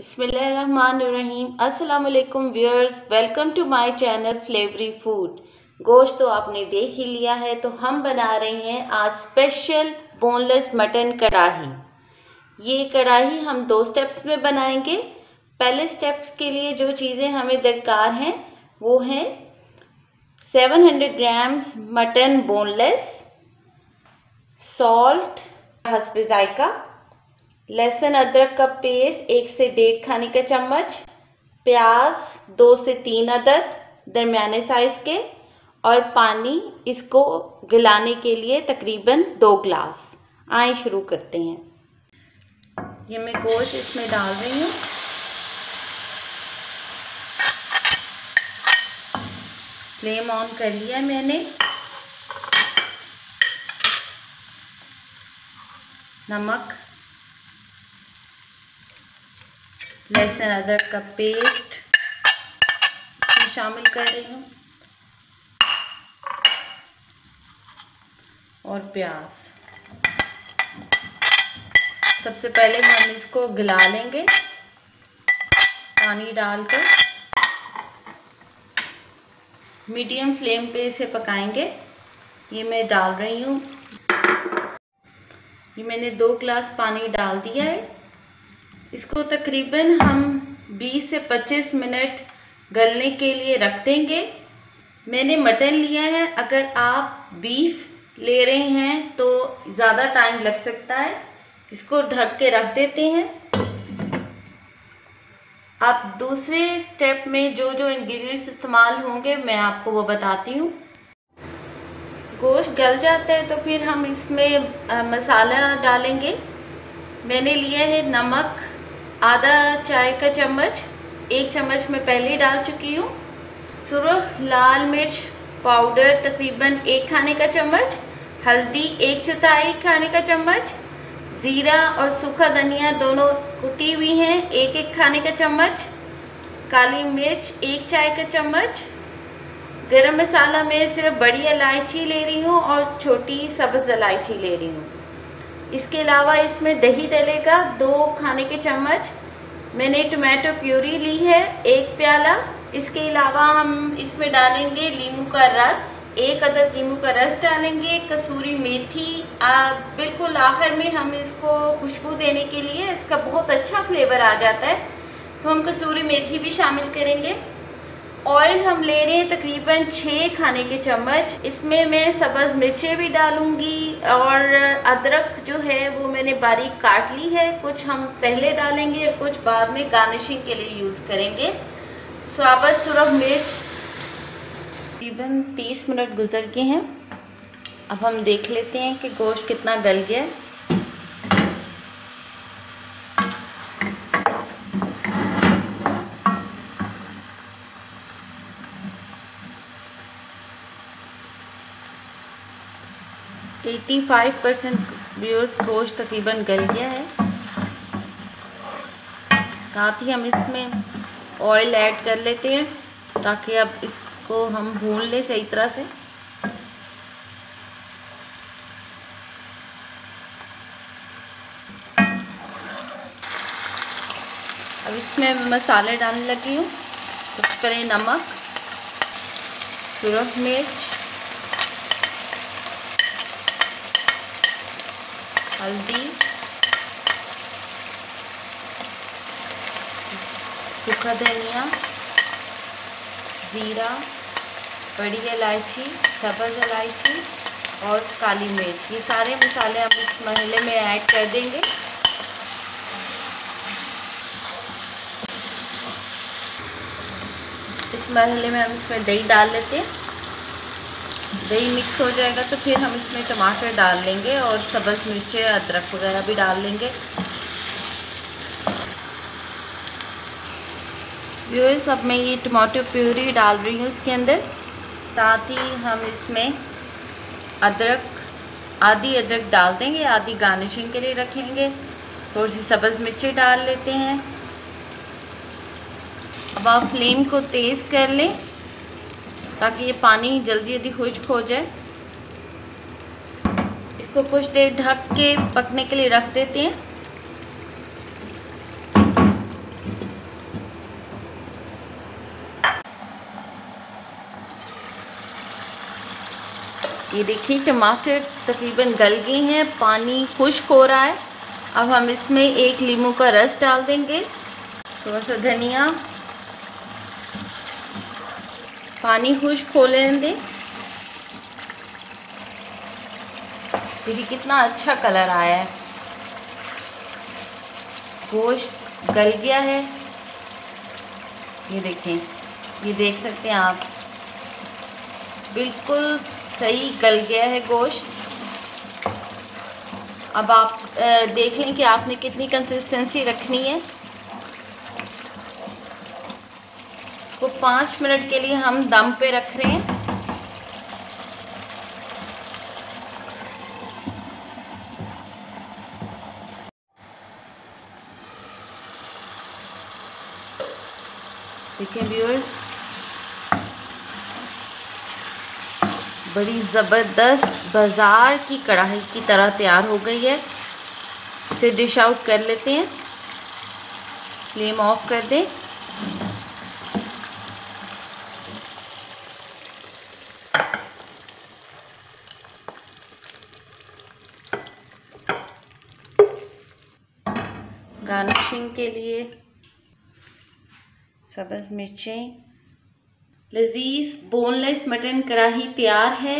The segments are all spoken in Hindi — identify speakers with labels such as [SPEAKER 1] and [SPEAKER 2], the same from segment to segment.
[SPEAKER 1] बिस्मिल्लाहिर्रहमानिर्रहीम। अस्सलाम वालेकुम viewers, welcome to my channel flavory food. गोश्त तो आपने देख ही लिया है, तो हम बना रहे हैं आज स्पेशल बोनलेस मटन कढ़ाई। ये कढ़ाई हम 2 स्टेप्स में बनाएंगे। पहले स्टेप्स के लिए जो चीज़ें हमें दरकार हैं वो हैं 700 ग्राम्स मटन बोनलेस, सॉल्ट हस्बे जायका, लहसुन अदरक का पेस्ट 1 से 1.5 खाने का चम्मच, प्याज 2 से 3 अदद दरमियाने साइज़ के, और पानी इसको गलाने के लिए तकरीबन 2 गिलास। आइए शुरू करते हैं। ये मैं गोश्त इसमें डाल रही हूँ। फ्लेम ऑन कर लिया है मैंने। नमक, लहसुन अदरक का पेस्ट इसमें शामिल कर रही हूँ और प्याज। सबसे पहले हम इसको गला लेंगे पानी डालकर। मीडियम फ्लेम पे इसे पकाएंगे। ये मैं डाल रही हूँ। ये मैंने 2 गिलास पानी डाल दिया है। इसको तकरीबन हम 20 से 25 मिनट गलने के लिए रख देंगे। मैंने मटन लिया है, अगर आप बीफ ले रहे हैं तो ज़्यादा टाइम लग सकता है। इसको ढक के रख देते हैं। अब दूसरे स्टेप में जो जो इंग्रेडिएंट्स इस्तेमाल होंगे मैं आपको वो बताती हूँ। गोश्त गल जाता है तो फिर हम इसमें मसाला डालेंगे। मैंने लिया है नमक आधा चाय का चम्मच, 1 चम्मच मैं पहले डाल चुकी हूँ। सुरख लाल मिर्च पाउडर तकरीबन 1 खाने का चम्मच, हल्दी 1/4 खाने का चम्मच, ज़ीरा और सूखा धनिया दोनों कुटी हुई हैं 1-1 खाने का चम्मच, काली मिर्च 1 चाय का चम्मच, गरम मसाला मैं सिर्फ बड़ी इलायची ले रही हूँ और छोटी सब्ज़ इलायची ले रही हूँ। इसके अलावा इसमें दही डलेगा 2 खाने के चम्मच। मैंने टमाटो प्यूरी ली है 1 प्याला। इसके अलावा हम इसमें डालेंगे नींबू का रस, 1 अदद नींबू का रस डालेंगे। कसूरी मेथी बिल्कुल आखिर में हम इसको खुशबू देने के लिए, इसका बहुत अच्छा फ्लेवर आ जाता है, तो हम कसूरी मेथी भी शामिल करेंगे। ऑयल हम ले रहे हैं तकरीबन 6 खाने के चम्मच। इसमें मैं सब्ज़ मिर्चें भी डालूंगी और अदरक जो है वो मैंने बारीक काट ली है। कुछ हम पहले डालेंगे और कुछ बाद में गार्निशिंग के लिए यूज़ करेंगे। साबुत सुरख मिर्च तकरीबन 30 मिनट गुजर गए हैं। अब हम देख लेते हैं कि गोश्त कितना गल गया है। तो 85% व्यूअर्स गोश्त तकरीबन गल गया है। साथ ही हम इसमें ऑयल ऐड कर लेते हैं ताकि अब इसको हम भून लें सही तरह से। अब इसमें मसाले डालने लगी हूँ। सबसे पहले नमक, सुरख मिर्च, हल्दी, सूखा धनिया, ज़ीरा, बड़ी इलायची, सब्ज़ इलायची और काली मिर्च, ये सारे मसाले हम इस मरहले में ऐड कर देंगे। इस मरहले में हम इसमें दही डाल लेते हैं। दही मिक्स हो जाएगा तो फिर हम इसमें टमाटर डाल लेंगे और सब्ज़ मिर्चें अदरक वगैरह भी डाल लेंगे। व्यूअर्स, अब मैं ये टमाटो प्यूरी डाल रही हूँ इसके अंदर। साथ ही हम इसमें अदरक, आधी अदरक डाल देंगे, आधी गार्निशिंग के लिए रखेंगे। थोड़ी सी सब्ज़ मिर्चें डाल लेते हैं। अब आप फ्लेम को तेज़ कर लें ताकि ये पानी जल्दी जल्दी खुश्क हो जाए। इसको कुछ देर ढक के पकने के लिए रख देते हैं। ये देखिए टमाटर तकरीबन गल गए हैं, पानी खुश्क हो रहा है। अब हम इसमें 1 नींबू का रस डाल देंगे, थोड़ा सा धनिया, पानी खुश्क हो लेने दें। देखिए कितना अच्छा कलर आया है, गोश्त गल गया है। ये देखें, ये देख सकते हैं आप, बिल्कुल सही गल गया है गोश्त। अब आप देख लें कि आपने कितनी कंसिस्टेंसी रखनी है। इसको 5 मिनट के लिए हम दम पे रख रहे हैं। देखिए व्यूअर्स, बड़ी ज़बरदस्त बाज़ार की कढ़ाई की तरह तैयार हो गई है। इसे डिश आउट कर लेते हैं, फ्लेम ऑफ कर दें। गार्निशिंग के लिए सब्ज़ मिर्चें। लजीज बोनलेस मटन कढ़ाई तैयार है।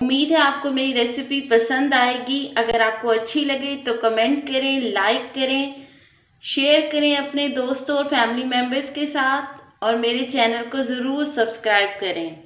[SPEAKER 1] उम्मीद है आपको मेरी रेसिपी पसंद आएगी। अगर आपको अच्छी लगे तो कमेंट करें, लाइक करें, शेयर करें अपने दोस्तों और फैमिली मेम्बर्स के साथ, और मेरे चैनल को ज़रूर सब्सक्राइब करें।